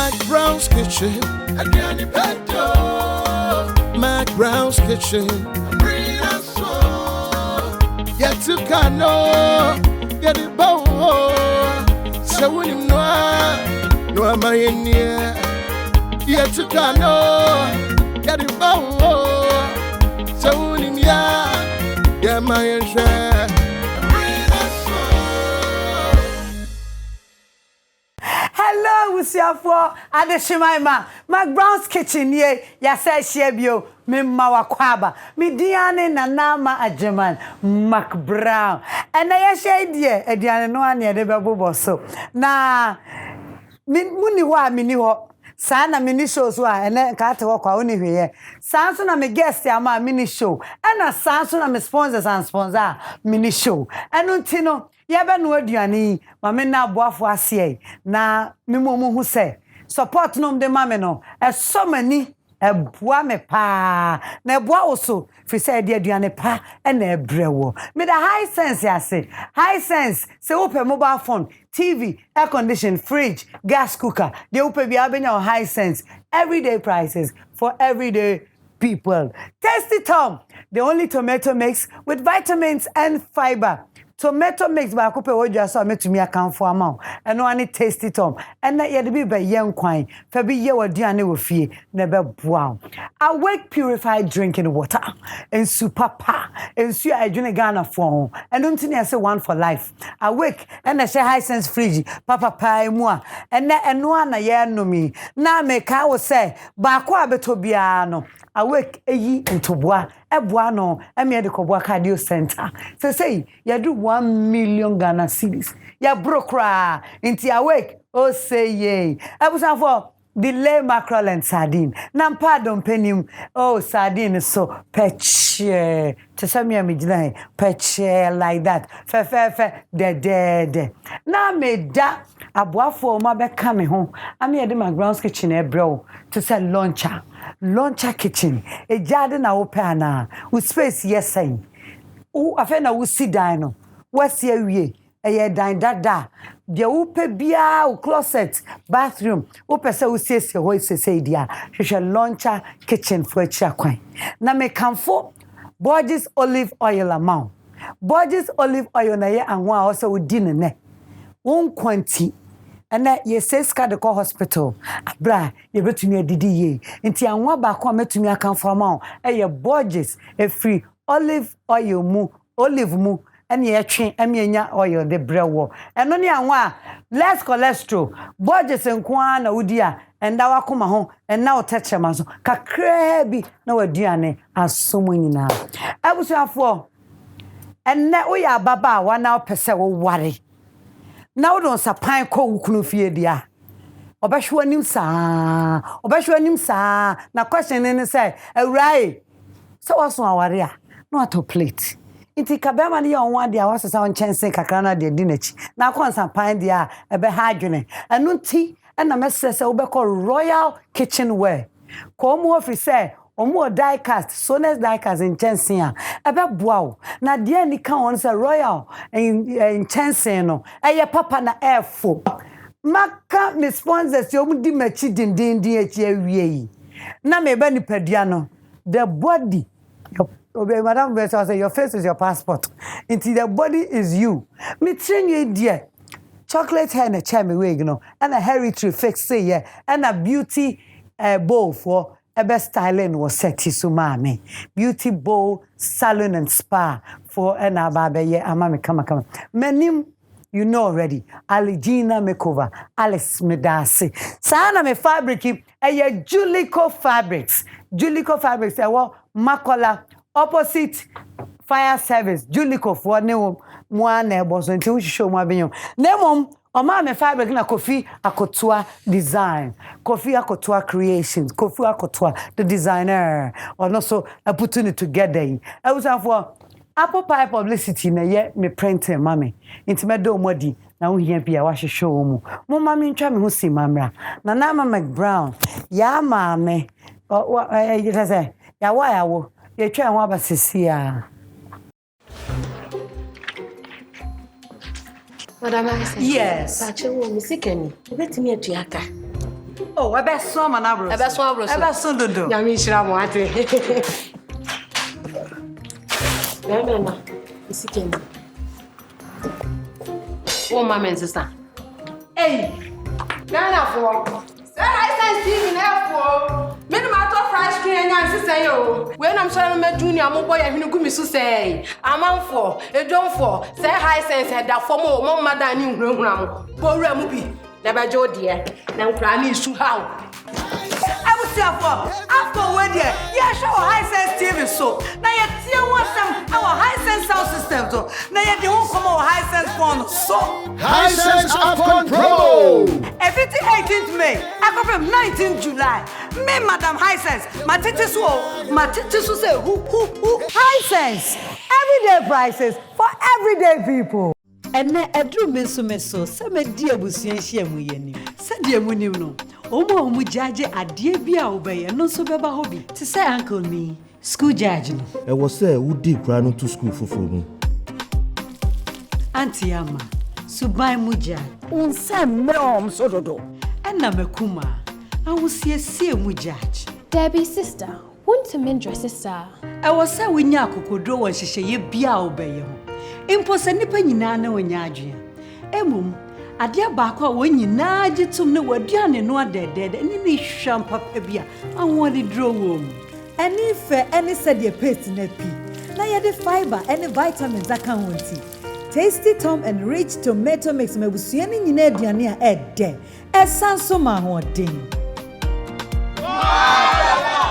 McBrown's kitchen. Again, McBrown's kitchen. Bring us so. Yet to cano. Get it bow. So when you know, no, am I in here? Yet to cano. Get it bow. So when you know, yeah, my share. Hello, Usiafo, Adeshimaima, McBrown's kitchen ye, yasa shebio, me mawakwaba, me diane na nama ajeman, McBrown. And I share dear, Ediane no one near the bubble so. Na muni wa mini ho, sana mini shows wa, and then cat walk only here. Sanson and me guest ama mini show, and a Sanson and me sponsors and sponsor mini show. And untino. Yaba no aduane mame na aboafo ase na memomu hu se support nom de mame no so mani eboa me pa na eboa oso fi se de aduane pa na ebrewo me da high sense ase high sense se open mobile phone TV air condition fridge gas cooker de open bia benya high sense everyday prices for everyday people. Tasty Tom, the only tomato mix with vitamins and fiber. Tomato mix ba ko pe wo dwa so metumi akanfo ama eno ani Tasty Tom ena ye de bi ba ye nkwan fa bi ye waduane wo fie na be boa Awake purified drinking water and super pa ensu adwene Ghana for eno ntini ase one for life Awake ena she high sense fridge papa pa mu a ena eno ana ye nomi na me ka wo se ba ko abeto bia no Awake eyi ntoboa eboa no eme de koboa cardio center say you do 1 million Ghana cedis ya brokra inti Awake oh say ye abusan for delay mackerel and sardine na pardon penim oh sardine so peche to some me gina peche like that fe de na me da aboafo ma be ka me ho am ye de McBrown's kitchen e bro to say launcher kitchen e jade na open na with space yes say o afa na wo si dan no wasi awie eye dan dada de wo pe bia o closet bathroom wo pese wo siesie ho sese dia hwehwe launcher kitchen for akwan na me kanfo Borges olive oil amount Borges olive oil na ye anwa also wo di ne won kwanti ena ye seska de ko hospital abra ye betumi adidi ye nti anwa ba ko metumi akanfo amount eye Borges e free olive oil mu olive mu and ye twen amienya oil de brewo eno ne anwa less cholesterol Borges nko na wudi a enda wakoma ho ena otechema so kakra bi na waduane asomo nyina abusuafo enne oya baba wa na opese wo ware na wo don sapan ko wukunu fie dia obehwe anim saa na question ne say awrai so waso aware a no ato plate inti kabema ne yon wade a wasesa on chense kakra na de dinachi na konsa pan dia ebe ha adwene anu nti na mesese wo be call Royal Kitchenware ko mu office omo die cast Sonus die cast in chense a ebe boa na de ni kan on say Royal in chense no eye papa na airfo maka me sponsors yo mu di machi dindin achi awie na me ba ni padua no the body Obey, Madam Vessa say your face is your passport. Until the body is you. Me train you dear. Chocolate hair and a cherry wig, no, and a heritage fix say yeah, and a beauty bowl for a best styling was set to mommy. Beauty bowl, salon and spa for an ababe yeah, amami come. Menim you know already. Aligina makeover, Alice Medasi. Sana me fabric a Julico fabrics. Julico fabrics, Makola. Opposite fire service Julico for ne mo na ebo so nti wo show mo abenyo na mom o ma me fabric na Kofi Akotoa design Kofi Akotoa creations Kofi Akotoa the designer or no so opportunity together I was for apple pie publicity na ye me printing mami nti me do modi na wo hia bia wa show mo mami ntwa me ho si mamra na McBrown ya ma me you say ya wa ya wo ye twa ho abasisia Madam, yes. Pache wo misikeni. Betimi atuaka. Oh, I bet so man abro. I bet so dodo. Nyame shira mo ate. Na. Isiken. Oh, my man, sister. Hey, Nana for. Say hi, sense TV na for. Me no matter fresh cream and sister yo. When I'm trying to junior mo boy ahinu gumi so say. Amanfo, edwonfo. Say hi sense head da for mo mother ni nhurahura mo. Bowura mu bi. Na ba jo de. Na nkra ni su how. After we're there, yeah, show high sense TV so. Now you see our high sense sound system so. Now you don't come our high sense phone so. High sense Afcon promo. 18th May, I come from 19th July. Me, Madam High Sense, my teachers say who. High sense, everyday prices for everyday people. And na edru meso se me dia busuan hia mu yeni se dia mu nim no omo judge ade bia obeye no so beba ho bi ti say uncle me school judge no e wo say wo di kra no to school foforo mu auntie ama subai mu judge unsa me so dodo enna mekuma awusiesie mu judge Debbie sister want to mendra sister e wo say wonya akokodro won hyehyeye bia obeye ho imposa nipa nyina na wonya adwe emum ade baako a wonyina agitum ne waduane no adedede ni ne hwam papa bia awon dro wom ani fe ani said paste na pi na ye de fiber any vitamins aka wonti Tasty Tom and Rich Tomato Mix mabusua ni nyina aduane a ede esanso ma ho den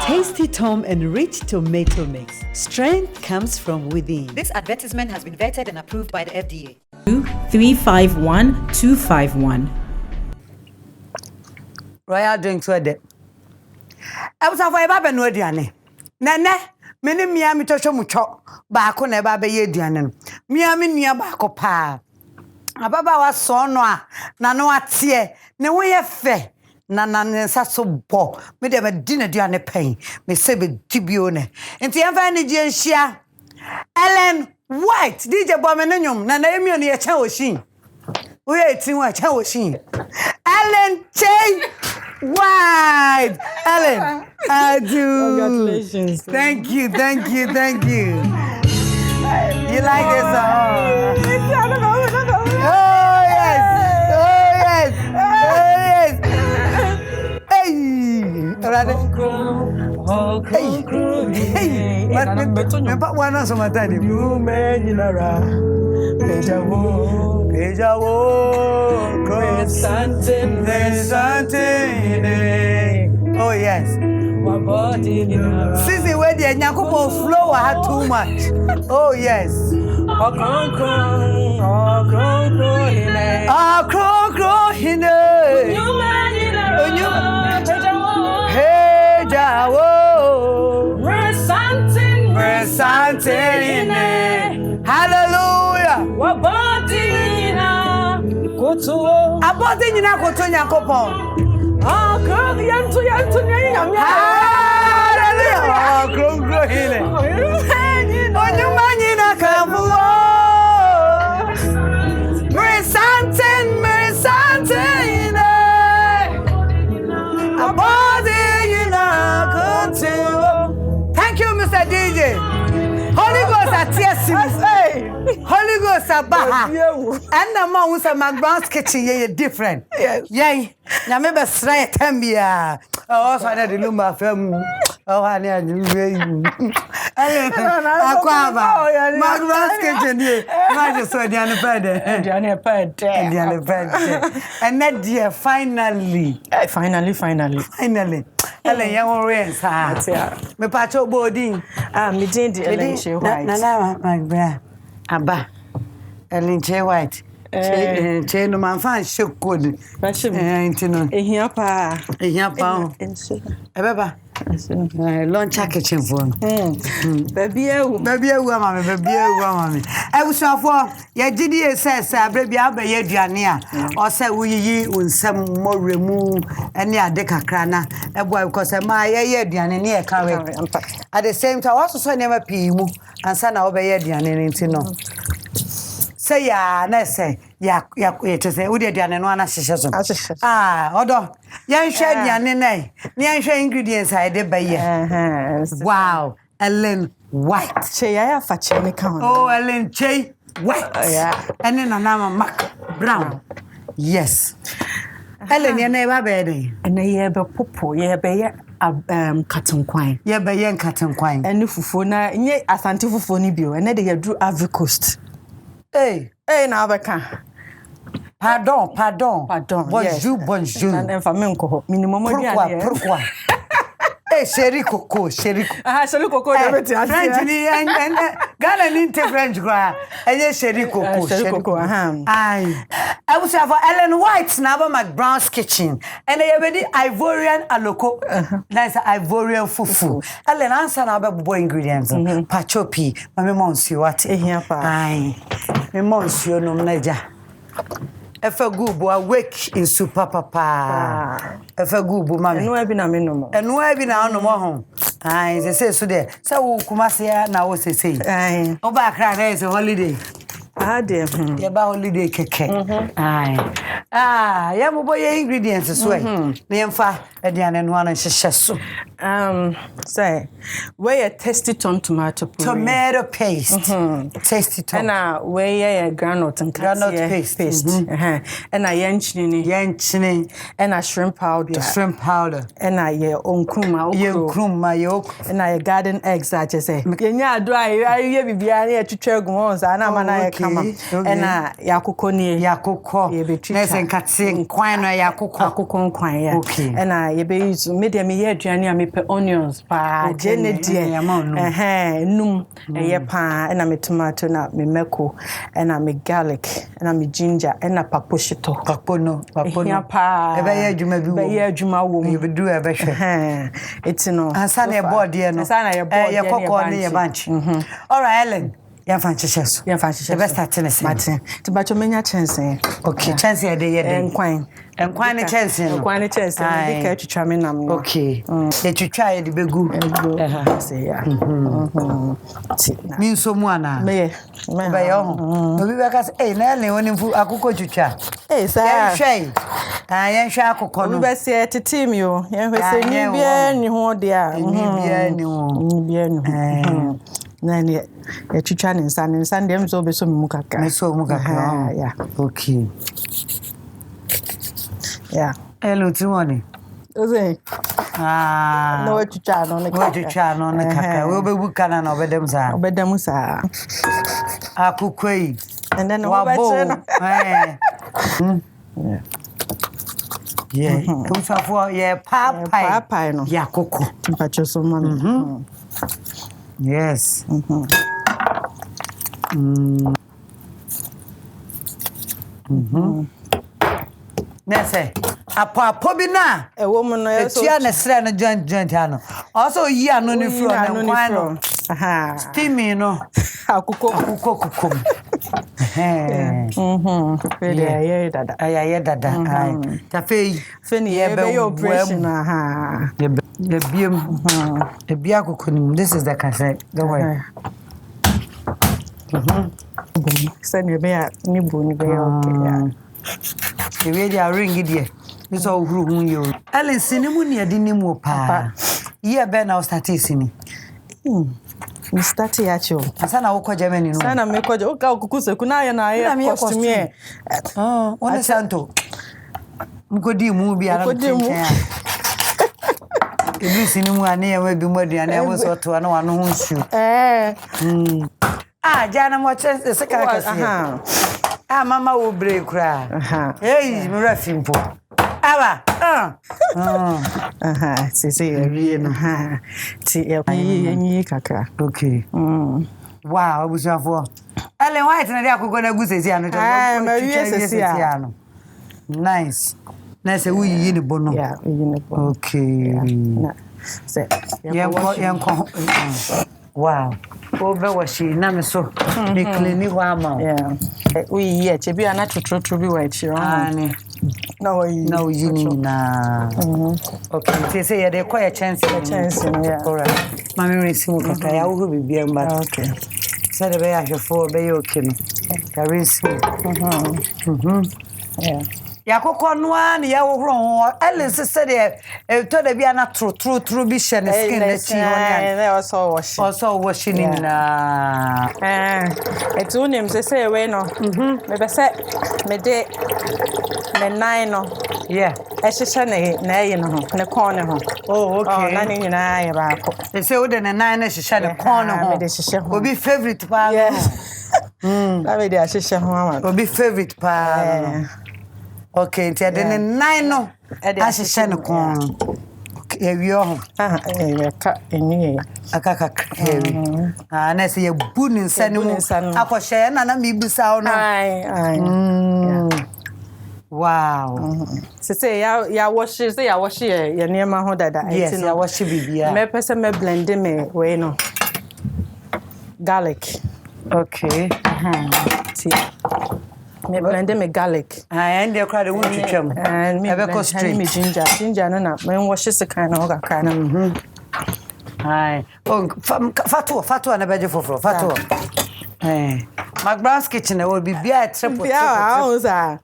Tasty Tom and Rich Tomato Mix. Strength comes from within. This advertisement has been vetted and approved by the FDA. 351-251. Royal drinks were there. I was afraid Baba no diane. Nene, many miami tosho mucho. Bako ne Baba ye diane. Miami nia bako pa. Ababa was so noa. Na no atie. Ne we fe. Na nsa so bo me de medina duane pen me se be dibio ne enti emfa ne je nhia Ellen White DJ bo me nyum na emi ne ye cha oshin wo ye tin wa cha oshin Ellen Chey White Ellen I do Congratulations. Thank you You like this song? Hey, but one answer my time. You man, you know, Deja vu, there's something. Oh yes. Since the way the Nyakupo flow had too much. Oh yes. Hallelujah. Abodi nyina koto Nyankopon. Hallelujah. Krongo hile. Onyuma nyina kambuo. Merisante ine. Abodi nyina koto. Thank you, Mr. DJ. Holy Ghost at TSC. Holy Ghost abaha. And the man who's a McBrown's kitchen ye different. Yay. Na me be sra tambia. Oh, so na the lumba fam. Oh, ani ani. Akwaba. McBrown's kitchen ye. Ma just so Diana Pede. Diana Pede. And that dear finally. Finally. Ellen young rains ha. Me pacho boarding. Me din di Ellen Chey White. Na my Aba. Ellen Chey White. Chey no man fan shop code. Intino. Ehia pa. Ebeba. Lunch kitchen phone. Baby ewu mama. E wusuafo ye gidi ese abra bia ba ye aduane a o se wuyiyi unsam moremu ene ade kakra na e boy because ma ye aduane ne e kawe at the same time also so nema pii mu ansa na wo be ye aduane ne ntino say ya na say ya to say we dey aduane no ana hyehyɛ so odo yan hwɛ aduane nai ne yan hwɛ ingredients I dey buy here wow Ellen White che ya fa che me ka ho oh Ellen Che White and then Nana McBrown yes Ellen ye na ba be dey na ye be popo ye be ye katenkwan ye be ye katenkwan ene fufuo na nye asante fufuo ni bio ene de ye dru Ivory Coast na abeka pardon bonjour na fa me nko minimum aduane pourquoi chéri coco chéri coco de beti asia French ni Ghana ni inte French kwa enye chéri coco ai I was have Ellen White na ba McBrown's kitchen and they be Ivorian aloko nice Ivorian fufu Ellen answer na ba boy ingredients pachopi mame monsuo ate ehia pa ai me monsuo no mnaja efa gubu awake in super papa efa gubu mama enu abi na me no mo ho ai say so there say wo kumase na wo say ai oba akra na is holiday de ya ba holiday keke ai ya mo boy ingredients so na yemfa aduane no ana hyehyɛ so say where a tasty tomato paste tasty tomato and where a granite paste and a yanchini and a shrimp powder and a ye onkruma and a garden eggs I just say nya do I bibia na etwetwa gu ho sa na mana ye kama and a yakoko ye betri na senkate nkwan no yakoko nkwan ya and a ye be use medium ye aduane a mepe onions pa jene die num ye pa and a me tomato na me meko and a me garlic and a me ginger and a paposhito papono pa e be ye adwuma wo ye be do e be hwe it's no ansa na ye board ye no ye kokko ne ye bunch all right Ellen ya fan chesheso the best tennis Martin to bacho menya chense okay chense ye dey nkwan ne chense no nkwan chense dey ka twitwa me nam no okay ye twitwa ye de begu say ya mi nso mu ana me ba yo obi be ka say na le woni fu akoko twitwa sa ye hwe akoko no obi be say tetem yo ye hwe say ni bia ni ho de a ni bia ni ho nani ya twitwa ne nsa dem so be so mu kaka yeah okay yeah hello timoni oze no twitwa no ne kaka we obebu kana na obedem sa akukoi and then no yeah kusafo papa no yakoko mpacho so man yes Nese apo bi na ewo mu no yeso etia na sre no joint ano also yi ano ni fro na kwan no steamy no akuko yeah dada ay ta fe ni ye operation the bia akuko ni this is the cassette don't worry send you be ni bu ni be okay yeah the way they are ring there this all who you Ellen sinimu ni adi ni mu pa ye be na start sini we start ya cho sana uko Germany no sana me ko ka okukuse kuna ya costume ona santo mkodi mu bi ara tchen ebi sinimu ane ya bi mu aduane ya so to ana wano ho nsu jana mo chance se ka kasi mama wo break kra hey mi rafimpo aba sisi eri no ti enyi kaka okay wow abusafo Ellen White na dia akoko na gusesi ano to ano nice we yi ni bono yeah yi ni bono okay se yanko wow over washi na me so ni clean wa ma yeah we yi che bi ana trotro bi wa chi ani no you need na okay say ya de koya chance yeah all right mami resi mu kaka ya wo bibia mba okay Said the way for be okay. Carisi. Yeah. Yakoko noa ne yaworo Ellen said e to da bia na true bi hye ne skin na chi ho also washing na et unim say we no me be say me de me nine no yeah e hye na ye no ne kon ne ho oh okay na ne nyina ye ba ko e say we de ne nine na hye ne kon ne ho me de hye ho obi favorite pa na me de hye ho ama obi favorite pa okay, tia de nine no. Ahye ne kon. Okay, wi ho. Ka enyi Akaka heavy. Na say you bu ni nsa ne mu. Akọhye na mi bisa no. Wow. Say ya wash say ya wash ye niema ho dada. Yes, ya wash bibia. Me pese me blend me we no. Garlic. Okay. See. Me blend me garlic. And they cry the wood twam. And me blend straight me ginger no na me wash se kan na o kakra na. Ai. Oh, fatu na beje foforo. Fatu. McBrown's kitchen will be beer triple. Yeah, oza.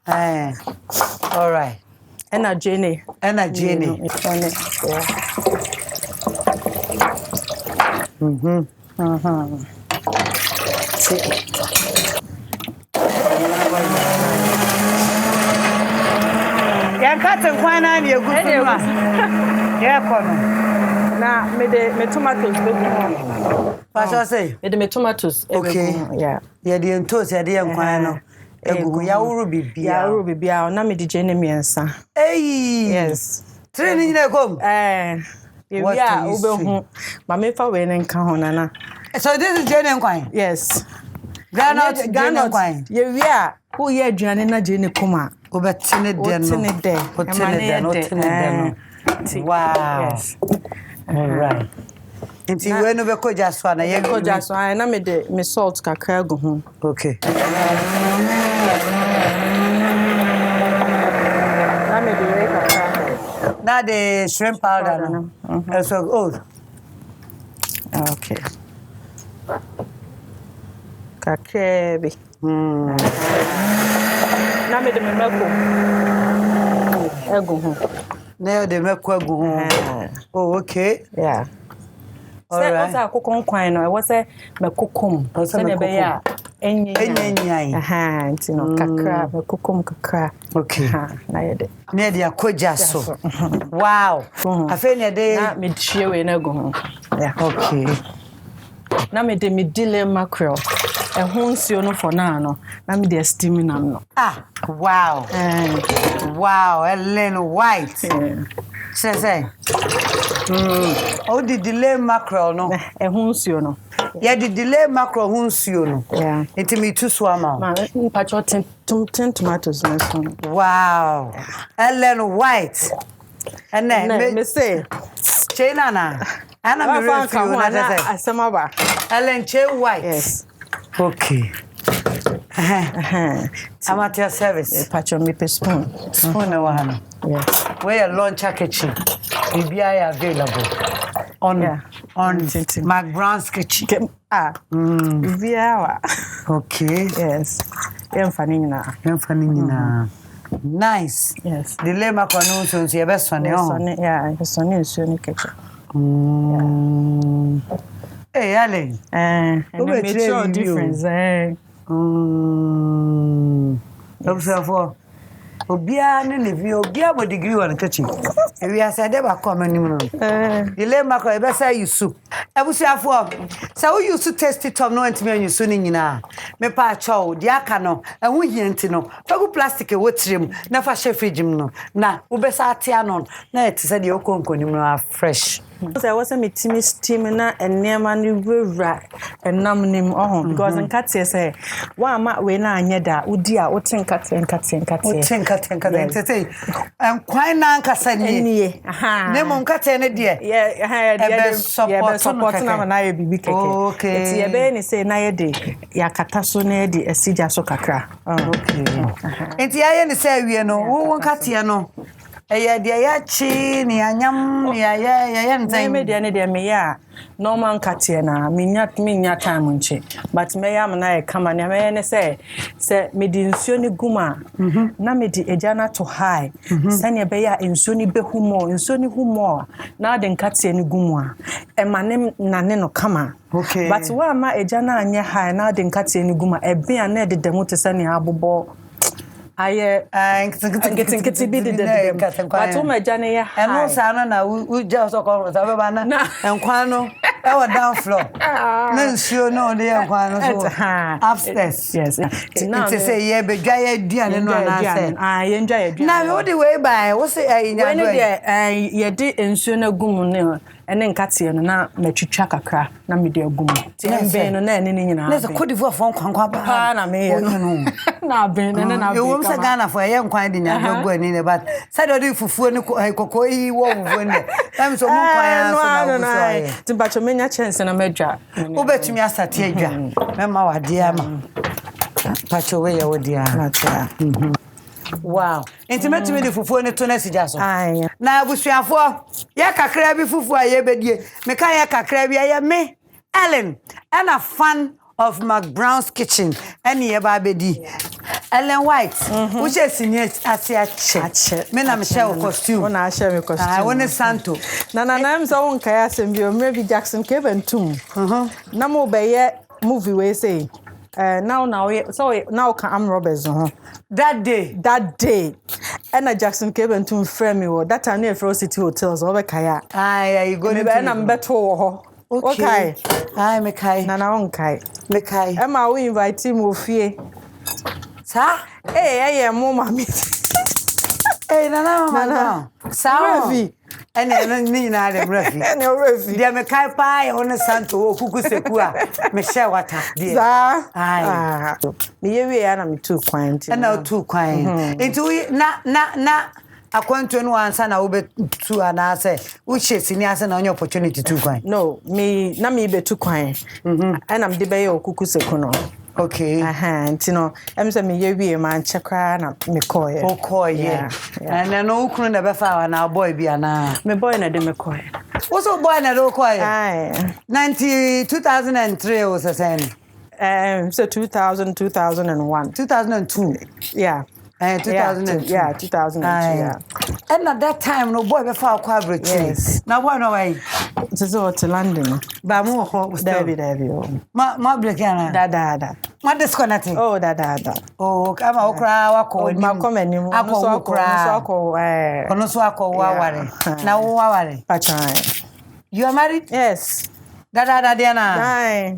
All right. And a Jenny. Ya katin kwana ne gudu ma. Ya kono. Na me tomatoes be go. Pastor say. Me tomatoes. Okay. Yeah. Ya di entos ya di enkwan no. Egugu ya wuru bibia. Ya wuru bibia na me di jene miensa. Hey. Yes. Training na kom. Yeah, ube hu. Ma me fa we ne nka ho na. So this is jene enkwan. Yes. Ghana enkwan. Ye wi a wo ye aduane na jene koma. Obetine den. Wow. Yes. All right. Inti we no be koja so na ye koja so na me de me salt kakra go ho. Okay. Na me de we kakra. Na the shrimp powder no. So old. Okay. Kakebi. Na me de me mako. Egu ho. Na de mako egu ho. Oh, okay. Yeah. All right. Say akoko nkwan no, e wo say makokom. Say na be ya enyanyan. Ntino kakra, makokom kakra. Okay. Na ye de. Na de akoja so. Wow. Afa na de na me hie we na gu ho. Yeah. Okay. Na me de me dile mackerel. Ehun nsuo no for na me de steam nam no. Ah, wow. Wow, Ellen White. Say. Oh, the delay mackerel no. Ehun nsuo no. Yeah, the delay mackerel hun nsuo no. Yeah. It me too swama. Ma pacho tin tomatoes na so. Wow. Ellen White. And then me say China na. Ana me review na say. Asema ba. Ellen Che White. Yes. Okay. Amateur service. Pacho me spoon. Spoon na one. Yes. Where your lunch kitchen. BBI available on McBrown's kitchen. BBI. Okay. Yes. Emfani nyina. Nice. Yes. The lema kwanu so ye be sone ho. Yeah, sone nsuo ni kitchen. Hey, Ale. And the major difference. Observe. Obia ne levi obia bo degree one kitchen. We are said ba come anim no. The lema kwa be say you soup. Abusuafo. Say we use to taste it no antimi anyusu ni nyina. Me pa chow di aka no. Ehu hienti no. Fagu plastic e wotirem na fa she fridge no. Na wo be sa atia no. Na it say the okonkonim no fresh. So I was a meeting steam na enema ni wura enam nim because nkate say wa ma we na anya da udi a wote nkate say kwan na nkasa nie ne mo nkate ne de yeah support na na ye bibi keke okay ye be ni say na ye de yakata so na ye de asija so kakra okay enti ye ni say wie no wo nkate no Eya dia ya chi ni anyam ni ya ntan. Me dia ne dia me ya normal katie na minya time nche but me ya na e kama ne me ne se me di nsuo ni guma na me di ejana to high se ne be ya nsuo ni humo na de katie ni gumu a e mane na ne no kama okay but wa ma ejana anye high na de katie ni guma e be ya na de demo te se ne abobo aye nkiti bi de but o ma jane ya high eno sa na u ja so ko sa be ba na enkwan no e wa down floor na nsuo no de enkwan no so upstairs yes it say ye be dwa ye duane no na say ye ndwa ye duane na we de we by wo say nya do ye de nsuo na gum ne ene nkatie no na matwitwa kakra na me de agum ti embe no na ene ni nyina na se kodivo fon kwankwa ba na me ye no na ben ne na yo se Ghana for ye nkwan de nya go ani ne but say do fufuo ni kokko yi wo fufuo ne am so mun kwan ya so na so ti ba cho menya chance na medwa obetumi asate adwa mema wade ama pacho we ye wodi a wow intimate me the fufuo ne to na sija so na abusuafo ya kakra bi fufuo a ye bedie me kan ya kakra bi ya me Ellen and a fan of McBrown's kitchen and ye ba bedi Ellen White which is senior ache me na me share costume na share me costume I want santo na am so won kai asem bi o maybe Jackson McBrown's na mo be ye movie we say now can am Roberts that day and a Jackson McBrown's frame me that time near Fro City Hotels over kaya you go to na mbeto okay ai me kai na on kai me kai ma we invite him ofie sa mo mami na sa Rafi ene ni na de Rafi ene Rafi dia me kai pa ye on santo okuku seku a me share water dia ai me ye we ya na me tu kwan ti na tu kwan into na akwantu no ansa na wo be tu ana say wo chesi ni ase na onye opportunity tu kwan no me be tu kwan and am de be ye okuku seku no okay ntino em say me ye wie man chekra na me koye okoye and no ukunu na be fa na boy bi ana me boy na de me koye also boy na do koye 2003 was the same so 2001 2002 yeah 2002 yeah 2002 yeah and at that time no boy be fa kwa break yes now boy no way to London ba mo ho David ma break yana da ma disconnecting da oh kama okra wako ni ma komani mu so kono so akọ na wo waware pachai you are married yes da dia na ai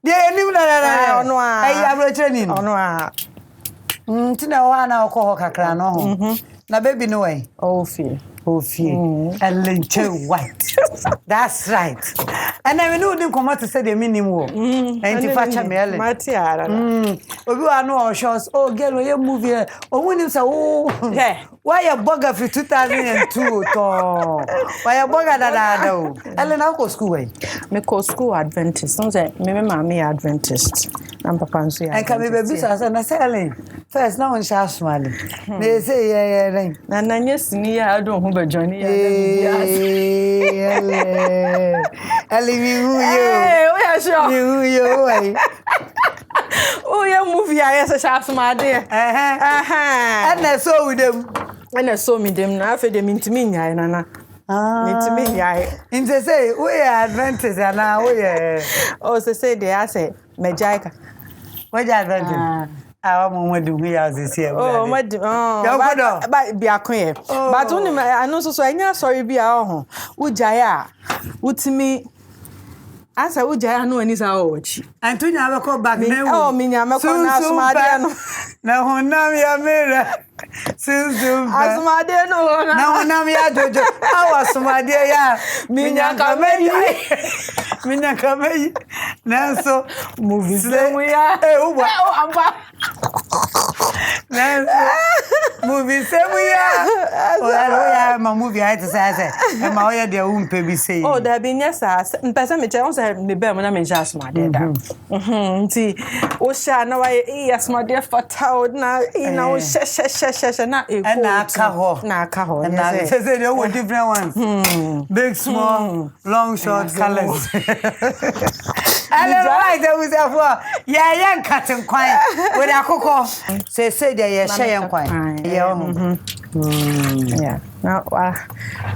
dia ni na ono a ai abro training ono a tina wa na okọ kakra no ho na baby no way ofie Ellen White that's right and I know them come to say the minimum and to fetch me Ellen matiara obi wa no shows oh girl you movie oh when say oh why your burger for 2002 to why your burger da Ellen how go school way me go school Adventist no say me mama Adventist and papa nso ya and can me baby so na say Ellen first now on sha smile they say yeah na nanye sini ya do ho join ya Ali mi huyo we are sure mi huyo wai oh yeah movie I say sharp smart there and so with them and so me them na afa dem intimi nyai nana intimi nyai inte say we are Adventist na we oh say they say mejaika we Adventist awa mo du ya sisi e ba bia kon but oni anu so anya sorry bia ho ujaya utimi asa ujaya no ani sa ochi antunya be ko back na minya me ko na asumade no na honam ya mera sinzum asumade no na honam ya jojo awa asumade ya minya kamei na so movies le mu ya uba amba Movie say we are. Oh, my movie I to say. And my oya de umpe bi say. Oh, there be yes, person me chance me be me na me just my there. Nti o sha na wa yes my there fatal na na o she na e go. Na aka ho. Na say they were different ones. Big, small, long, short colors. Right, there was a young cutting quine with a cocoa. Say, they are shy quine. Yeah. Now,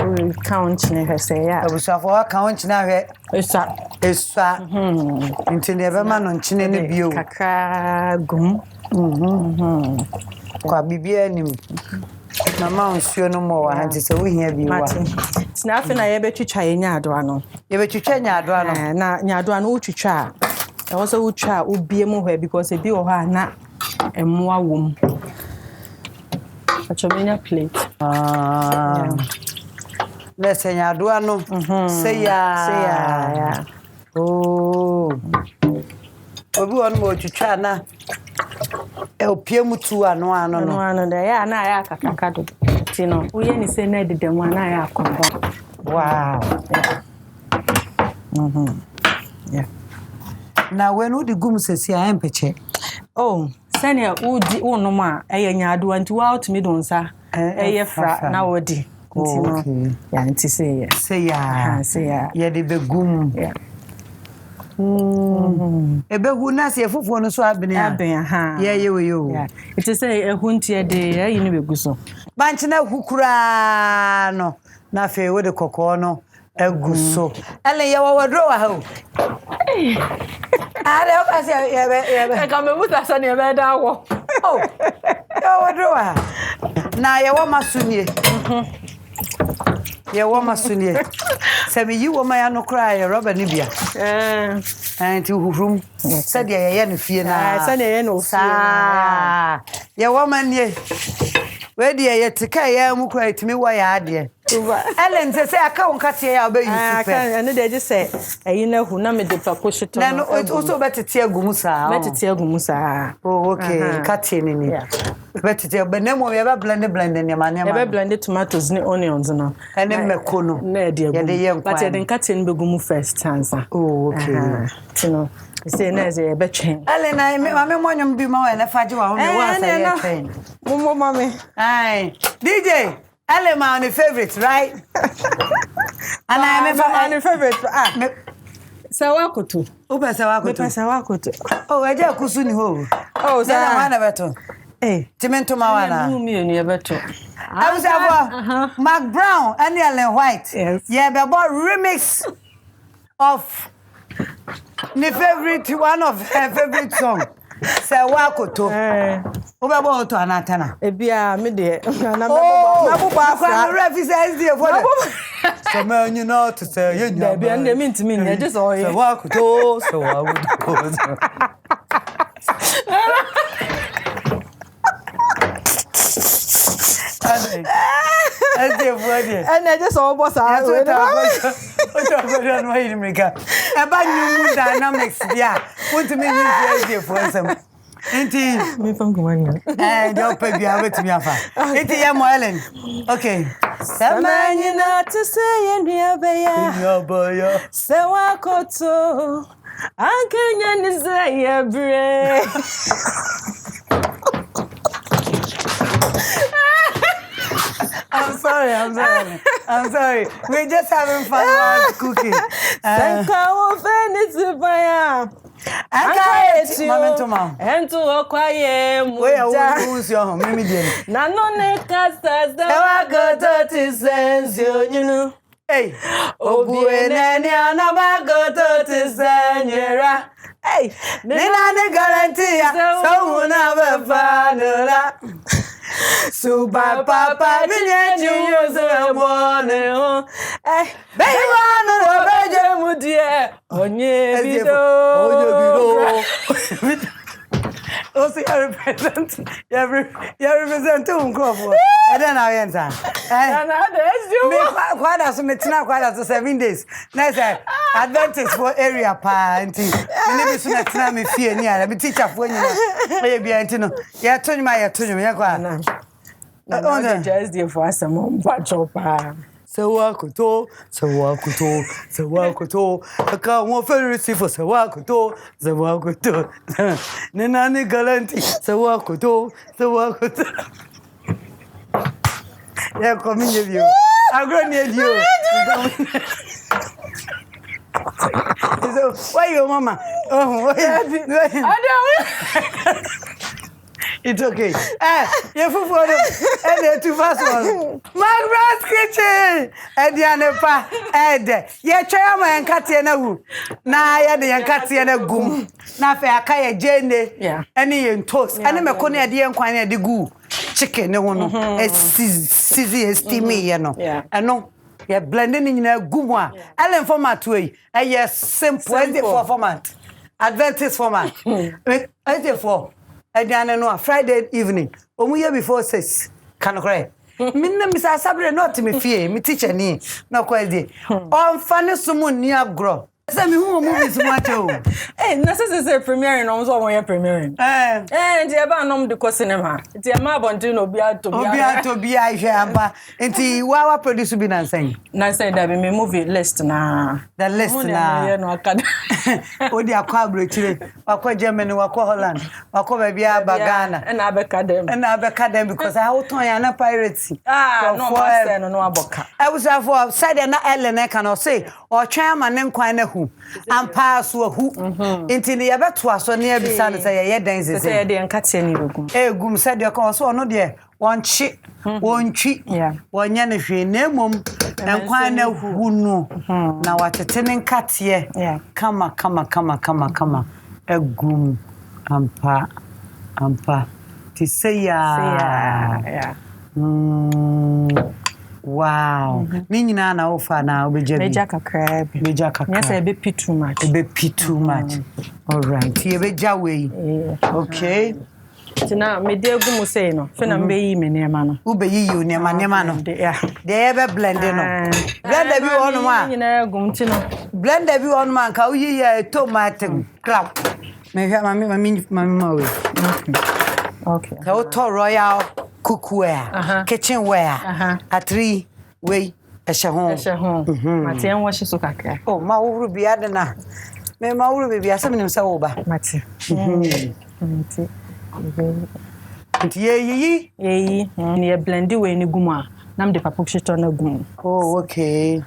we count her say, yeah. I was for count now. It's into never man on chin in the view. Kaka gum. Kwa bibi Mama nsuo no mo wa hanti se wo hia bi wa. Snafi na ye betwitwa ye nyaado no. Ye betwitwa nyaado no. Na nyaado no utwitwa. E wo se utwa obie mu hwa because e bi wo ha na emmoa wom. Achomenya plate. Let's say nyaado no. Say ya. Oh. Obi won mo twitwa na. Opie mutu ano no de ya na ya kakaka do ti no wo ye ni se na de dem na ya akombo. Wow. Yeah. Na when wo di gum sesi a empeche. Oh, sane wo di wo no ma eye nyaado anti wa otimi do nsa eye fra na wo di nti no ya nti se ya ye de begum. Yeah. Ebe hu na se fufuo no so abene ha ye we yo. Yeah, it is say ehu ntie de ayi ne begu so banche na hukura no na fe we de kokko no egu so ele ye wo wodro wa ha are o ka se ye be ka me muta so ne be da wo oh ye wodro wa na ye wo masunie ye wo masunie se me yi wo ma ya no kra ye roba ni bia anti huhrum said ye no fie na said ye no fie na ye wo manie we de ye tika ye mu kra itimi wo ya ade Ellen say aka wonka tie ya obe yusu fe ene de je say eyi na hu na me de pa koshito na no also betete agum saa betete agum saa oh okay katie ni betete benemo ye ba blend ne ma ne ma ye ba blend tomatoes ni onions no ene meko no na de agum but ye de katie ni begum first chance oh okay tino say na ze be twen Ellen na me monyom bi ma wa na faje wa ho me wa say ye twen mo mama ai DJ Ellen my favorite right and I remember my favorite sawakoto Uba sawakoto me sawakoto oh eje kusu ni ho oh say na wana beto timento ma wana mi ni beto I was have McBrown's and Ellen White yes yeah be about remix of my favorite one of her favorite song sawakoto Uba bo to anatana ebia me de na mebo afra represents the for so man you know to say you know ebia ndem ntimi ne just all so wakoto so I would go and I just all boss out what no here meka eba new dynamics dia want to make you for some Enti me fam kumanya don't pay bia wetimi afa enti ye mo Ellen okay samanyina to say enua sewakoto ankenya ni say ebre I'm sorry. We're just having fun while cooking. Sankawo feniti baya. Aka momento ma. Ento okwaye mu. We are who's your mimi dem. Na no ne kasa za Wagoto ti sense you. Hey. Obueneni anabagoto ti senyera. Hey. Nina ne guarantee so una be fanula. Super papa minye use one baby no beje mudie onye bido o se represent you represent un crop don't know answer. Me kwada so metina kwada so 7 days. Na say advantage for area pa nti. Me be so na tina me fie ni ala me teacher fo nyina. E bia nti no. Ya tonyuma ya kwa. Na just dey for asem mpa chopa. Sawakuto. Aka won fe receive for sawakuto. Nena ni galanti. Sawakuto. Yeah, come in you. I'm going near you. So, why your mama? Oh, I don't. It's okay. You're for and they're too fast. McBrown's kitchen. And the anepa. Yeah, Chama and Katiana. Na ya the Katiana gum. Na fe akaya jene. Yeah. Any in toast. And I'm a corner the enquire the goo. Chicken, no one. Sizzy steamy, you know. Yeah. I know. You're blending in a good one. Ellen format way. And yes, simple format. Advantage format. I for. I know Friday evening. Year before 6. Can I cry? Minna Mr. Sabre not to me fear. Me teacher ni. No quite. On funny someone near grow. Say me who movies much oh. Necessary premiere no so won premiere. Nti e ba nom de ko cinema. Nti e ma bontin no bia to bia hwe amba. Nti wa produce bi nansan. Nansan da be me movie list na. The list na. No akada. Odi akwa abrochire. Akwa Germany, akwa Holland, akwa bia Ghana. Na abeka dem. Because I hold on ya na pirates. No master no aboka. I was for side na Ellen can say or try man nkwan na hu. Ampa so hu. Nti ne yebeto aso ne abisa ne say ye dan sese. Say de nkatia ni begum. Egum say de ko so no de wonchi wonya ne hwe na mom nkwan na hu no na watete ne nkatie kama egum ampa ti say ya wow. Ni nyina na ofa na obeja bi. Beja kakra. Yes, e be pit too much. All right. Ye beja we. Okay. Tina me de gu say no. Fe na me yi me nema no. Ube yi you nema no. Yeah. They be blend no. Blend bi onu ma. Nyina gum ti no. Blend bi onu ma ka uyi ya tomato crap. Me hwa mami ma we. Okay. Ka o to royal cookware, kitchenware, a 3 way a shahon. Matian wash so kakra. Oh, ma wuru bia de na. Me ma wuru bia se menim se wo ba. Mati. Nti ye ni blend we ni guma. Nam de papa shito na gum. Oh, okay.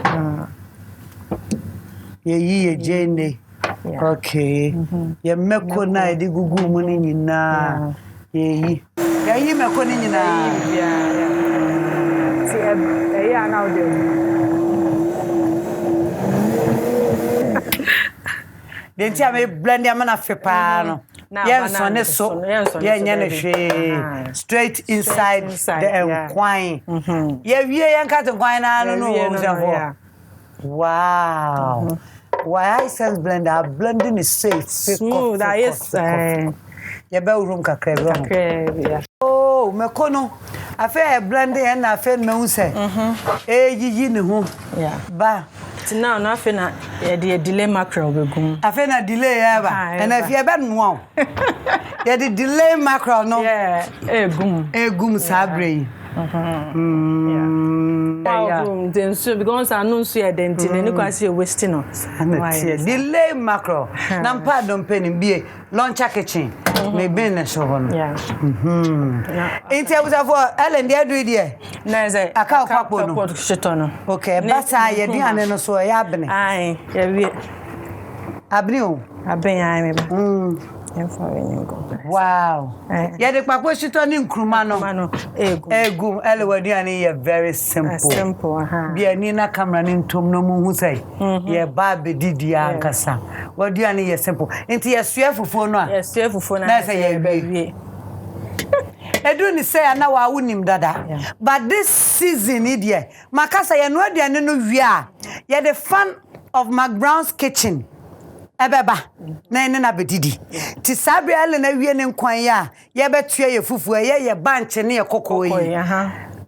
Ye jene. Okay. Ye meko na edi gugu mu ni nyina. Ye meko ni nyina. See now there. Then tia me blend ya na fepa no. Yen so ne so. Yen nya ne hwe. Straight inside the wine. Ye wie yen kat wine na no. Wow. Why I sense blender blending is safe. Smooth that is. Ye be room kakra. Oh, me kono. Afa blend e na afa me hu se. Yiyi ne ho. Yeah. Ba. Now na afa na ye delay mackerel begum. Afa na delay ya ba. And if ye be no. Ye the delay mackerel no. Yeah, egum sabre. Then so because I know so identity ni kwa see wasting no. Delay mackerel. Na pardon penny be launcher kitchen. Me ben na so hono. Yeah. Inti abuza for Ellen dey do there. Na say aka kwapo no. Shito no. Okay, basa ye di ane no so ya abene. Ai, ya wi. Abene o. Aben ai me ba. Wow. Yeah, the papa shito ni nkruma no. Egum elewadi ani ye very simple. Simple, Bia ni na camera ni ntom no mu hu sai. Ye ba be didi ankasa. Wadi ani ye simple. Enti ye sua fufuo no a. Ye sua fufuo na. Na say ye be. Edu ni say na wa wunim dada. But this season idie, makasa ye no aduane no wi a, ye the fun of McBrown's kitchen. Ebeba na ene na bedidi ti sabria le na wie ne nkwan ya ye betue ye fufu ye banche ne ye kokoi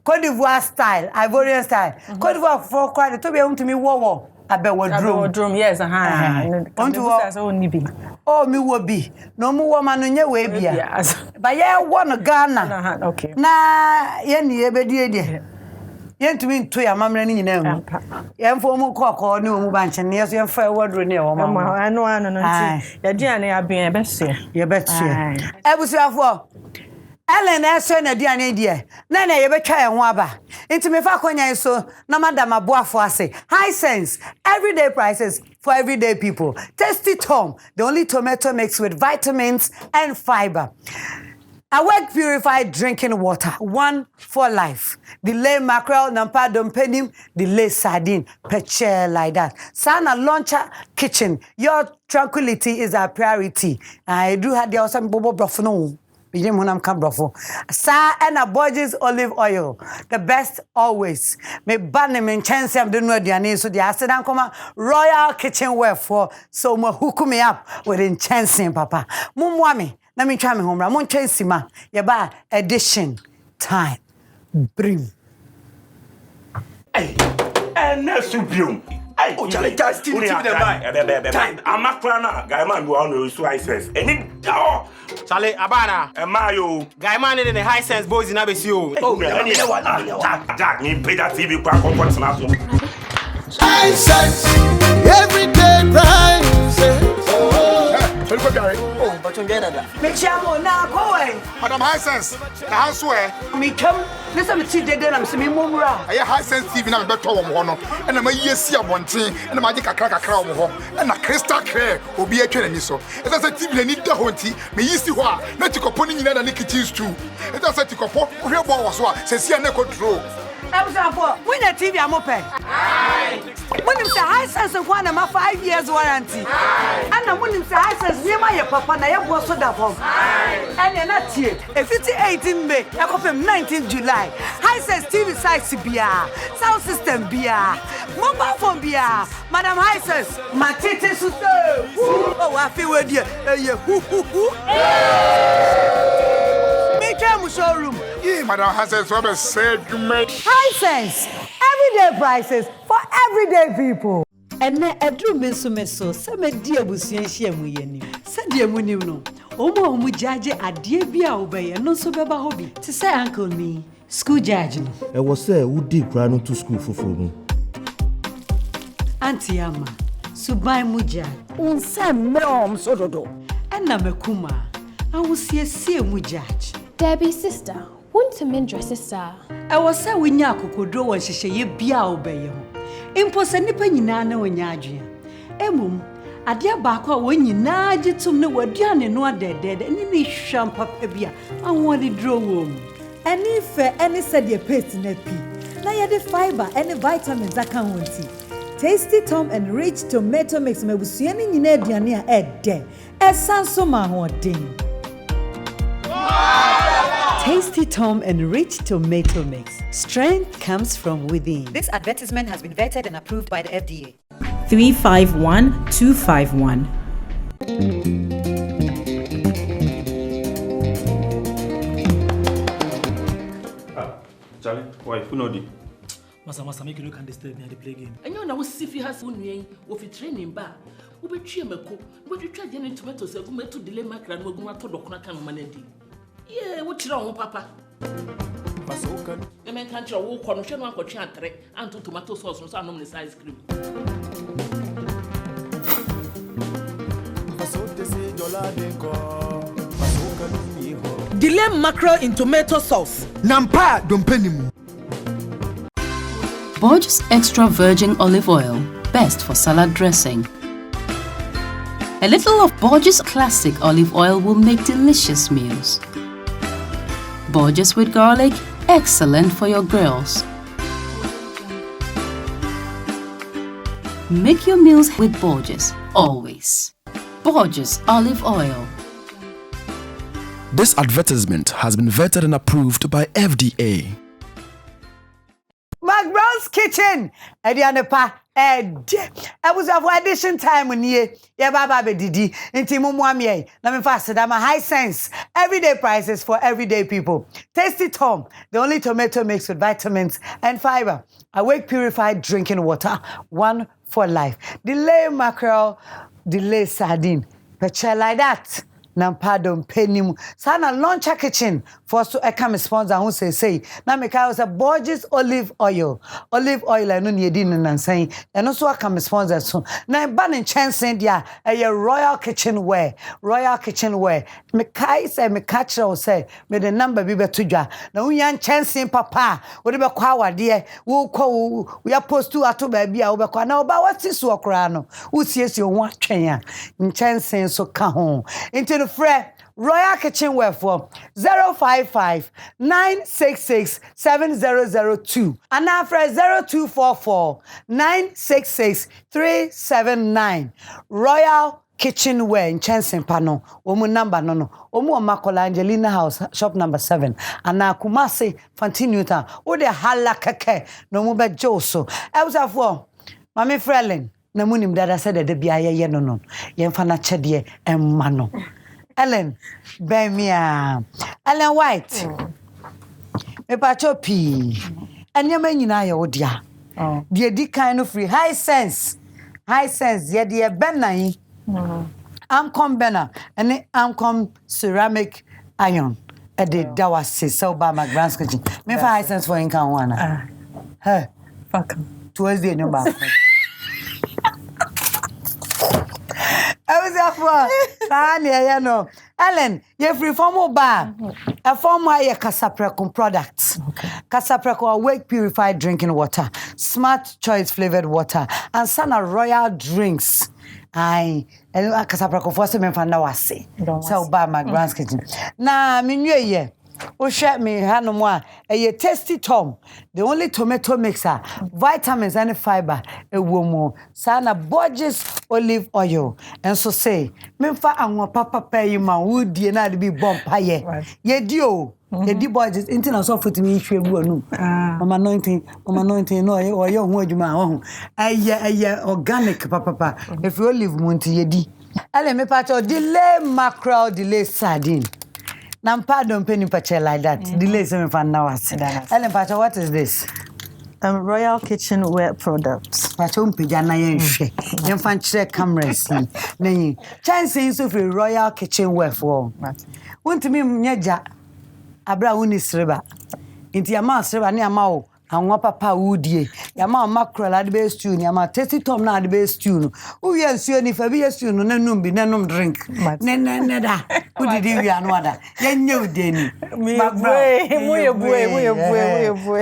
Cote d'Ivoire style, Ivorian style. Cote d'Ivoire for quite to be able to me war. I bet what drum. Yes, Want to oh, me will be. No more woman in your way, but yeah, one Ghana. Okay. Na, yen ye be yen to me to your mamma in them. Yen for more cock or no bunch and yes, your fair word renew. I know, your journey have been a best year. Your best year. I was for Ellen Essen a dear idea. Nana, you better try and waba. Into me for Konya so, no madam a bois for say. High sense, everyday prices for everyday people. Tasty Tom, the only tomato mix with vitamins and fiber. Awake purified drinking water, one for life. Delay mackerel, nampa dompenim, delay sardine, peche like that. Sana launcher kitchen. Your tranquility is our priority. I do have the awesome bobo brofono. Sa and a Borges olive oil, the best always. Me ban me chance am do no aduane so the asedan koma royal kitchenware for so mo hook me up with enchanting papa. Mumwa me na me twa me homra mo chance ma ye ba edition time brim. Hey, and subium. Oh, Charlie, just TV time. I'm not crying. Guy man, you all know so high sense. And it, Charlie, Abana, and Mayo, guy man in the high sense boys in Abyssio. Oh, Jack, me pay that TV back on what's now. High sense, everyday prices. Oh, but you get that. Me chamo na koe. Madam High Sense, the house where Me come, listen me see the am see me mumra. I High Sense TV na beto wo ho no. And na yesi abonten, and na magika kakra wo ho. And na crystal clear obi atwa ni so. It say TV ni da ho nti, me yisi ho a, na tikopo ni nyina na ne kitchen stew. It say tikopo, hwe bo wo so a, se sia na control. When the TV I'm open. When you say High Sense one am 5 years warranty. And when you say High Sense near my papa na your boss so that home. And you're not here. If it's 18 May, I confirm 19 July. High Sense TV size BR, sound system BR, mobile phone BR. Madam High Sense, my tete suto. Oh, I feel with you. Make a showroom. Madam High Sense, what a said you made. High Sense, everyday prices for everyday people. And na edru meso se me dia busuan hia mu yeni. Se dia mu nim no. Omo jaje ade bia obeye no so beba ho bi. Ti say uncle me, school judge no. E was say who dig kra no to school foforo mu. Auntie ama, subai mu judge. Unse me so dodo. And na mekuma, awusie mu judge. Debbie sister, want to mendra sister. I was say we nya kokodro won hihye ye bia obeye ho. Impo se nipa nyina na wonya adwe. Emum ade baako a won nyina gitum ne waduane no adedede ni ne hwam papa bia awon dro wom. Ani fe any said ye paste na pi. Na ye the fiber any vitamins aka wonti. Tasty Tom and rich tomato mix mebusua ni nyina aduane a ede. Esanso ma ho den. Tasty Tom and rich tomato mix. Strength comes from within. This advertisement has been vetted and approved by the FDA. 351251. Charlie, why? Who know the? Masa, make you look and disturb me at the play game. And you know, if you have one of a training bar, who be tree me cook, but you try the tomatoes, go to delay my grand, go to the corner can manage. Yeah, what you know, Papa? The man can't walk on a one chantry and to tomato sauce or some ice cream. Delay mackerel in tomato sauce. Nampa dompenim. Borges extra virgin olive oil, best for salad dressing. A little of Borges classic olive oil will make delicious meals. Borges with garlic, excellent for your girls. Make your meals with Borges, always. Borges olive oil. This advertisement has been vetted and approved by FDA. McBrown's Kitchen. Edianepa. I was of audition time when ye baba didi inti mumwamie na me fast that my high sense everyday prices for everyday people. Tasty Tom, the only tomato mix with vitamins and fiber. Awake purified drinking water, one for life. Delay mackerel, delay sardine. Picture like that. Nampadon penim sana launcher kitchen for so I come sponsor who say na me ka was a Borges olive oil no ne di nansan and also I come sponsor so na ban in chance dia a royal kitchenware me kai say me catch say me the number bi betodwa na unyan chance papa wo de be kwa wade wo ko we post to ato ba bia wo be kwa na oba wati so okra no wo siesie ho atwen a chance so ka ho into Fred Royal Kitchenware for 055-966-7002 and after 0244-966-379 Royal Kitchenware in Chanson Pano omu number no omu Makola Angelina House shop number 7 and na Kumasi Fantinuta o de hala keke no mu be joso e was afo mami Frelin na munim dada said de bia ye no yemfa na chede emma no Ellen, Bemia, Ellen White, me pachopi, and your man, you dear. Dear, the kind of free high sense, yeah, dear Benai. I'm come Benna, and I'm come ceramic iron. At the Dawasi, so by McBrown's Kitchen. Me for high sense for income one. Hey, fuck him. Towards the new bath. I was after Tanya, no. Ellen, you free from bar. A form my Casapreco products. Casapreco awake purified drinking water, smart choice flavored water, and Sana Royal drinks. I Casapreco for some fanawasi. So by McBrown's Kitchen. Nah, me oh, share me, Hanomwa, a tasty Tom, the only tomato mixer, vitamins and fiber, a woman, Sana Borges olive oil, and so say, Memfa and papa pay you my wood, dear, not be bomb pie. Ye dio, ye di Borges, internet offer to me if you no. I'm anointing, no, or your word you my own. A organic papa, if you live Monty ye di. Ele me pato delay mackerel, delay sardine. Nampa don't penny pache like that. Delay some fan now. Ellen Pacha, what is this? Royal Kitchenware products. Pacho pijana yenche. Yen fan check cameras. Nay, chances of a Royal Kitchenware for. Want to me nyeja abra uni sreba. Inti ama sreba ni ama anwa papa wudie. Yama mackerel at base tune. Yama tasty Tom na at base tune. Who yes you ni fabi yes you no nenum bi nenum drink. Neda. Who did you anwada? Yen new deni. Boy.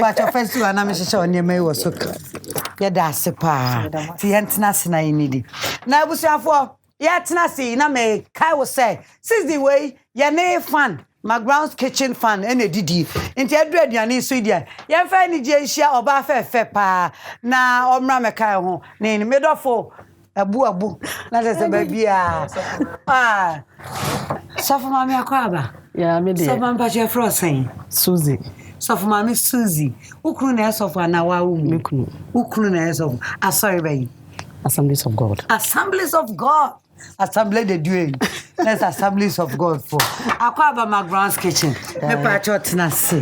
But your first one I'm sure on your may was so. Yada sepa. Ti entna sina inidi. Na busia for yetna si na me kai will say. Since the way ya ne fan. McBrown's Kitchen fan ene didi nti adu aduane so dia ye fa ni je hia oba fe pa na omra mekai ho ne ni medofo abu na se ba bia Sofa mami akwaba ya me de Sofa mpache frozen Suzy Sofa mami Suzy ukunu na sofa na wa wu ukunu na sofa sorry bayi Assemblies of God Assembly de Dieu. Let's Assemblies of God for. Akwaba McBrown's Kitchen. Me pa chot na se.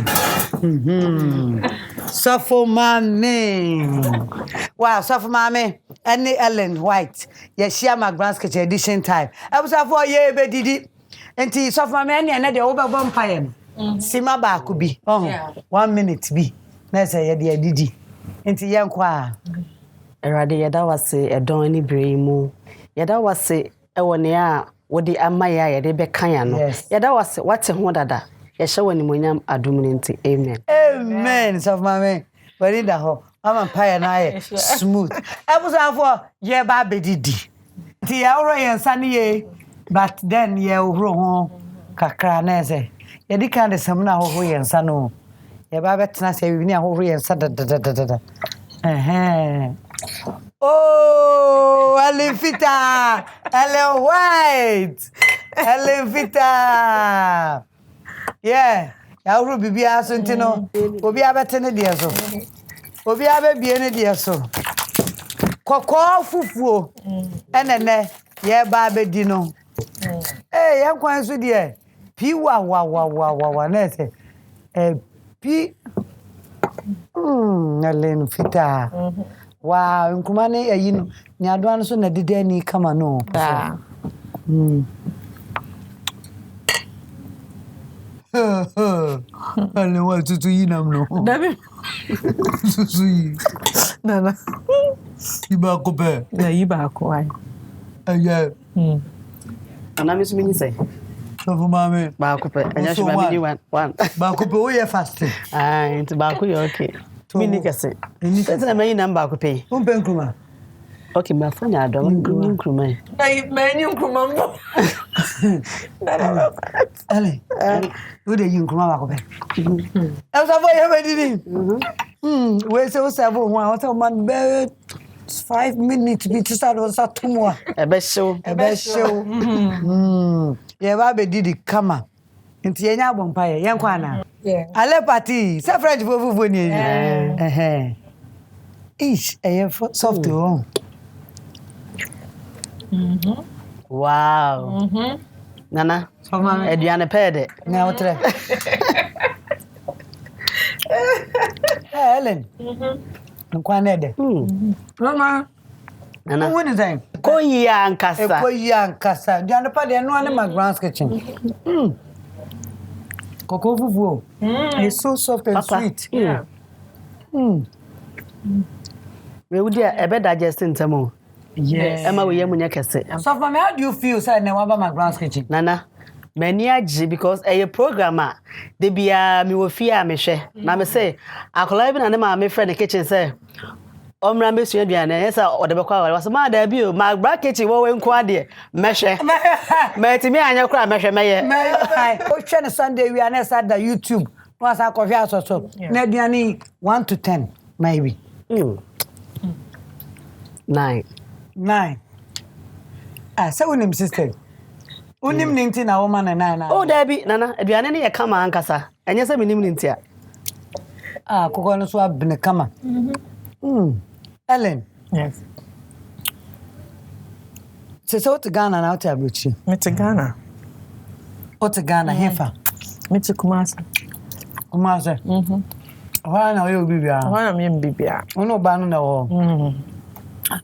Sofo mami. Wow, Sofo mami. Any Ellen White. Ye share McBrown's Kitchen edition time. I was for ye be didi. Enti Sofo mami any na de oba vampire. Sima ba ku bi. 1 minute bi. Na say ye de didi. Enti ye nkwa. Erade yeda wase edon ni bremu. Yada wase ewone a wodi amaya yede beka ya no yada wase wate ho dada ye hye woni monyam adumunenti amen so mama wari da ho mama paya na ye smooth ebusanfo ye ba bedidi ti ya oro ye nsane ye but then ye ohro ho kakra na ese ye di kan de sam na ho ye nsane o ye ba betena se wi ni ho ye nsa da Oh, Elevita, Ellen White, Elevita. Yeah, I will be asking to know. We'll be able to know. Obi abe bie ne de so. Kokko fufuo. Enene ye ba be di no. Eh yan kwan so de pi wa na se. Pi Ellen fita. Wow, nkuma ne ayi no. Ni adoa no so na dede ni kama no. Ale wa tutu yi nam no. Dabi. Tutu yi. Nana. Iba ko pe. Na iba ko ai. Aya. Ana mi sumi ni say. So for mama. Ba ko pe. Anya shi ba mi ni one. Ba ko pe o ye fast. Ah, into ba ko ye okay. Mi ni kase. Ni kase na me number ko pe. O pe nkruma. Okay, my phone ya do nkruma. Ai me nkruma mo. Ale. Wo de nkruma ba ko pe. E so for ye be di. We say o serve ho a o say man be 5 minutes bi ti start o sa tumo. E be show. Ye ba be di kama. Nti ye nya bompa ye kwa na. Ale party, say French fufu ni. Ish, soft o. Wow. Nana. Eduane pede. Na otre. Helen. Nkwa na de. Mama. Nana. What is that? Koyi ankasa. Koyi ankasa. Eduane pede no na McBrown's kitchen. Cocoa fufu. It's so soft and sweet. Yeah. We would ebe digest ntemo. Yes. Emma we yemunya kese. So mama, how do you feel say na wa ba McBrown's kitchen? Nana, many aji because a programmer they be me wo fia me hwe. Na me say akola bi na ne ma me friend the kitchen say omra me sua duane yesa ode be kwa was ma da bi o McBrown kitchen wo we nko ade me hwe. Me timi anya kra me hwe meye. O hwe na Sunday we na sa da YouTube. Was a coffee so. Na duane 1 to 10 maybe. 9. Say unim sister. Unim 19 na woman na 9. Oh Debbie, Nana, aduane ne ye kama ankasa. Enye se minim nintia. Kokon no so abne kama. Ellen. Yes. So to Ghana na to abuchi. Me to Ghana. O to Ghana hefa. Me to Kumasi. Why na we bibia? Why na me bibia? Uno ba no na wo.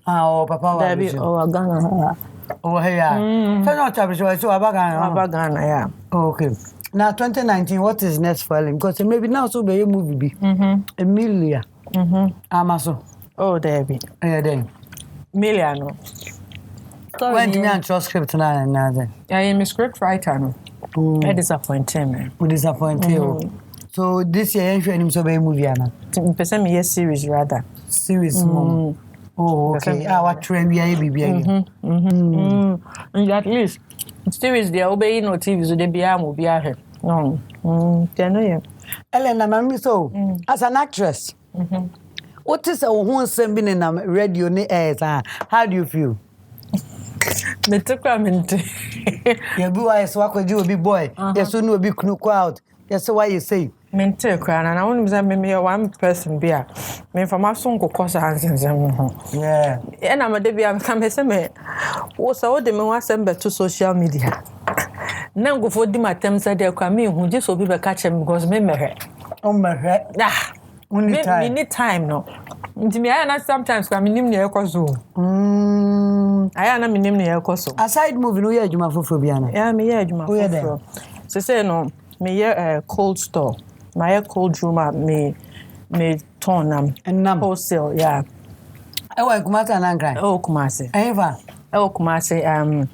Oh, Papa, Debbie, Ghana. Oh, yeah. So, not Ghana. Ghana, yeah. Okay. Now, 2019, what is next for him? Because maybe now, so be a movie. Emilia. Amaso. Oh, Debbie. Yeah, then. Emilia, no. When did you trust script now? I am a script writer, no. I disappointed me. We disappointed you. So, this year, you should so be a movie, Anna. Person me, yes, series rather. Series, Oh, okay. Our train we are baby. At least series they obey no TV so they be am be ahe. No. Tell Elena mami so as an actress. What is a who send in a radio ni air? How do you feel? Me took comment. You be wise work with you be boy. Yes, you know be knu out. Yes, why you say? Mente kra na wonu say me one person bia me information ko kosa hansensem ho yeah e na me de bia me say me wo say wo de me wasem beto social media na ngofo di matem say de kwa me hu je so bi be catch me because me mehwe o mehwe me need time no nti me na sometimes kwa me nim ne ekoso aya na me nim ne ekoso aside movie no ye adwuma foforo bia na yeah me ye adwuma foforo say no me ye cold store my cold room me turn nam wholesale yeah Kumasi na Nkran Kumasi Eva Kumasi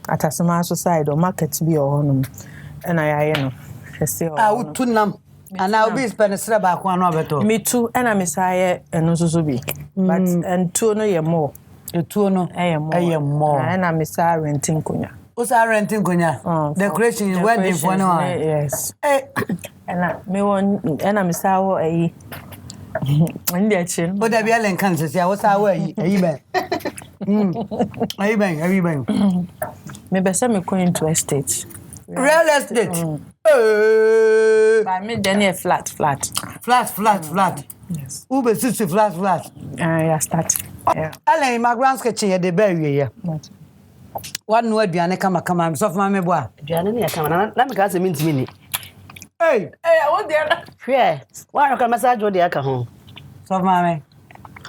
atasema side or market bi ohonum and I no say utunam and I will be spend sra ba ko anu abeto me too and I misaye eno so bi but and two no ye more two no more and I misaye renting konya Osa renting konya decoration is wedding for no yes and me won and I misawo ayi ndi achin o da bi alen kan se ya osa wa ayi ben ayi ben me be say me going to estate real estate by me then flat Yes. Ube sisi flat. Yeah, start. Yeah. Ellen McBrown's kitchen ya de bury ya. One no aduane kama so for me boa. Aduane ne kama na me ka se minti mini. Hey, I want there. Hwe. Wa ka massage o de aka ho. So for me.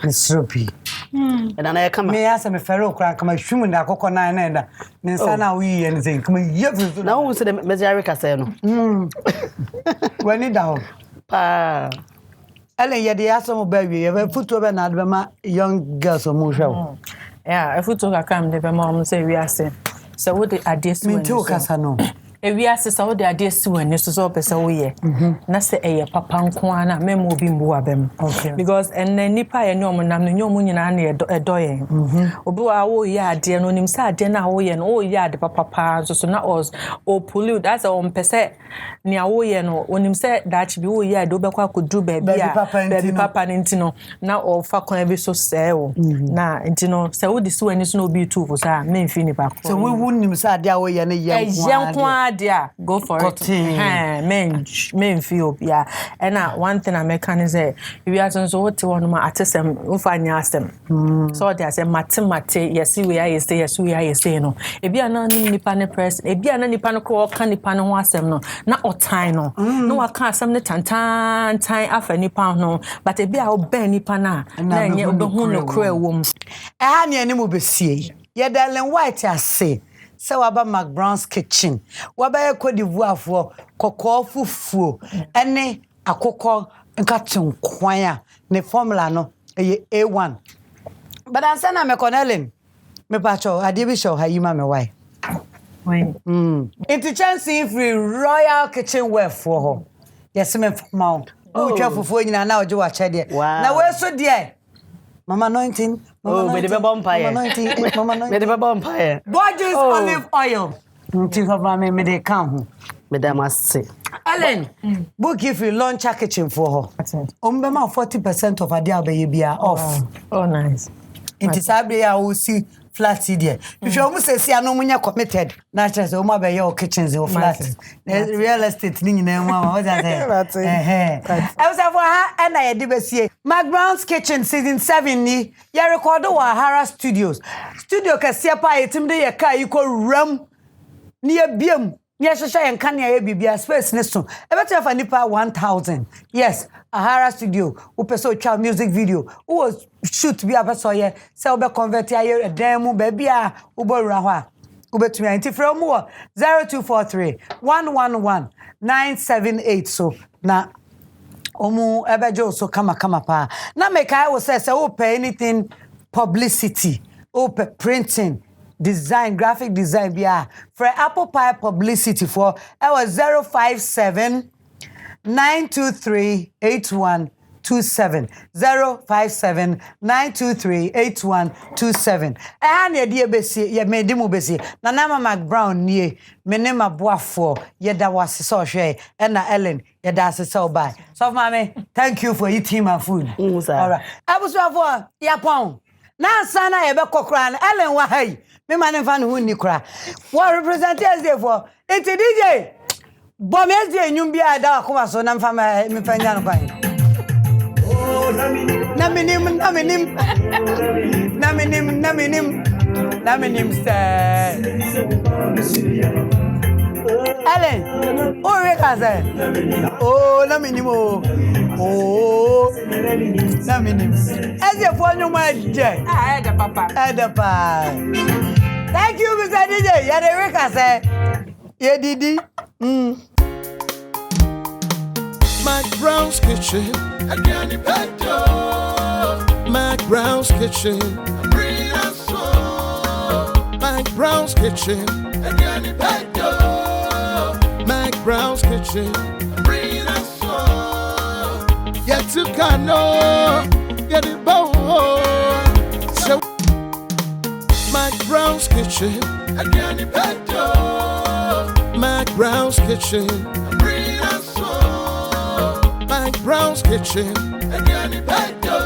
Nisropi. Na na kama. Me asa me fero kra kama hwum nda akokọ na nda. Ne nsa na wo yi ne sen kama yefu. Na wo se de mezari ka se no. Wani da ho. Pa. Ellen ye de aso mo bury ya futu be na de ma young girls o mo hwe. Yeah, if we talk account, the mom say we are saying. So what the ideas me too kasa no. E we are so the ideas when so person we ye. Na say e papa nko ana memo bi mbu abem. Okay. Because and nipa ye no nam no nyom nyina na edo ye. Obi wa wo ye ade no nim say ade na wo ye no wo ye ade papa so na us o pollute that's on pese ni awo ye no onim say that bi wo ye ade obekwa kodu baby a baby papa ntino na o fa kon bi so say o na ntino say wo disi wani so no bi tu for say me mfi ni ba ko. So we wouldn't say ade awo ye na ye dia go for it. Men feel yeah. And one thing I make is say we are so what one ma atesem ufanya asem. So they say mate yes we are say no. E bia na nipa ne press e bia na nipa no ko ka nipa no ho asem no na otan no. No aka asem ne tantan afa nipa no but e bia o ben nipa na nye obehu no kra wom. Ha ne anim obesie. Ye Darlene White ase. So waba McBrown's kitchen. Waba ye Cote d'Ivoire for koko fufuo. Ene akoko nka tnkwan ne formula no A1. But ansa na me Cornelin. Me pacho ade bi show hayima me why. Into chance free royal kitchenware for her. Yes me formal. Who twa fufuo nyina na oje wa chede. Na we so de Mama 19. Me de vampire. Mama 19. Mama 19. Me de vampire. Gorgeous olive oil. Think of me de come. Me da must Ellen, book if you launch a kitchen for her. 40% of her day bia off. Oh nice. It is abia I will see flat there. If you almost say I no munya committed, naturally so ma be your kitchens or flat. Real estate ni nyina nwa what that say. I was for her and I dey be see McBrown's Kitchen season 7 ni ya record wa Hara Studios. Studio kase pa etim de ye kai ko ram ni ebiem. Ni ehwehwe ye nka ne ya bibia space ne so. E better for nipa 1000. Yes, Hara Studio. Upeso twa music video. Who was shoot be abeso ye. Se obe convert ya demo baby a uborura ho a. Ubetumi anti from 0243 111 978 so na omu ebejo so kama pa. Na make I will say pay anything publicity, printing, design, graphic design bia for apple pie publicity for I was 057 923 8127 057 923 8127 and ye die besi ye medi mu besi na na McBrown nie me ne maboafo ye da wase so hwe e na Ellen ye da se so buy so mama thank you for eating my food all right abusuafo ya pon na sana ye be kokra na Ellen wa hai me man fa no ni kra what representatives there for it DJ bomezi enyum bia da akoma so na mfa me fanya no kwan Naminim say Ellen oh rekaze oh naminim oh naminim eze fo nyuma je edapa thank you Mr. DJ ya de rekaze ye didi McBrown's Kitchen again the pedo McBrown's Kitchen bring us so McBrown's Kitchen again the pedo McBrown's Kitchen bring us so yet to cano get it bow so McBrown's Kitchen again the pedo McBrown's Kitchen bring us so McBrown's Kitchen again the pedo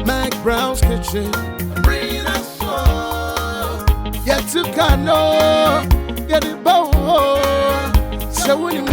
McBrown's Kitchen bring us so yet to cano get it bow so when you